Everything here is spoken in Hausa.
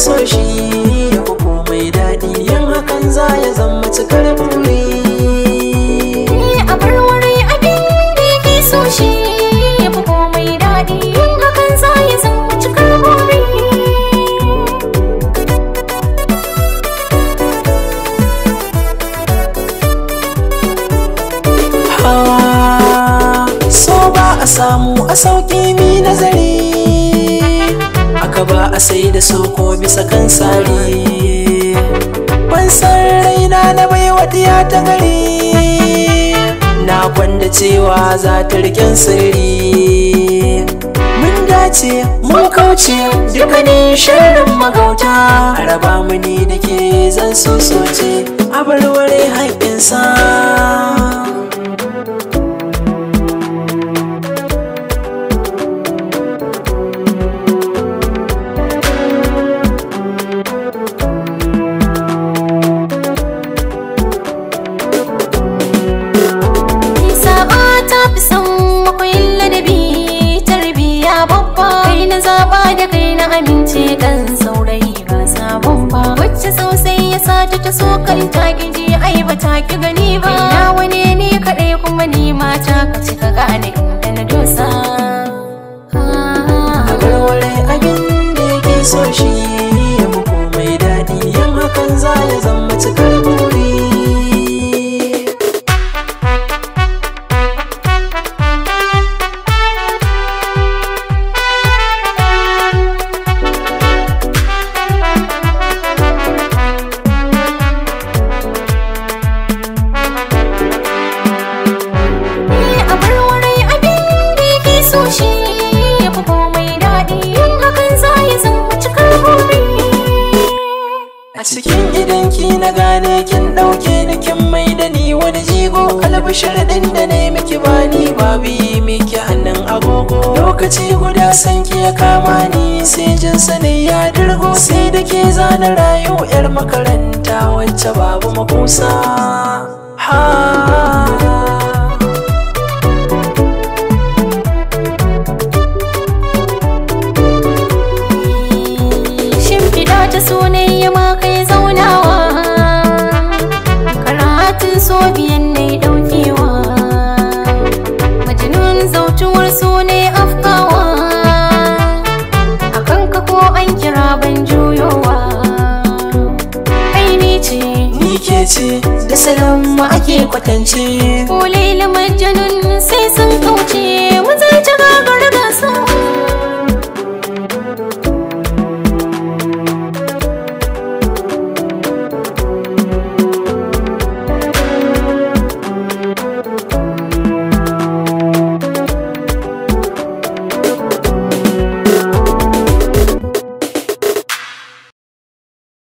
so shi ya fi komai daɗi, yin hakan za ya zama cikar buri. A bar wuri abin da yake so shi ya fi komai daɗi, yin hakan za ya zama cikar buri. So ba a samu a sauƙi mi nazari, aka ba a sai da soko bisa kan sari. Ban san raina na bai wadiya ta gari, na kwanda cewa za ta riƙen sirri. Mun dace mun kauce dukkanin sharrin magauta, a raba mu ni da ke zan sosoce a barware haƙƙinsa. Amince dan saurayi ba sabon ba, wacce sosai ya sata ta so kai ta giji ai ba ta ki gani ba. Na wane ne kaɗai kuma ni mata ka cika gane inda na dosa. A barware abin da yake so shi ya fi komai daɗi, yin hakan za ya zama cikar buri. A cikin idanki na gane kin ɗauke ni kin mai da ni wani jigo, albishir ɗin da ne miki bani babu yi miki hannun agogo. Lokaci guda sanki ya kama ni sai jin sani ya dirgo, sai da ke zana rayu 'yar makaranta wacce babu makusa. Shimfiɗa ta sunayya ma kai zaunawa, karatun so biyan ne ɗaukewa, majnun zautuwar su ne afkawa, a kanka ko an kira ban juyowa. Kai ni ce ni ke ce da salon ma ake kwatance, ko lila majnun sai sun kauce.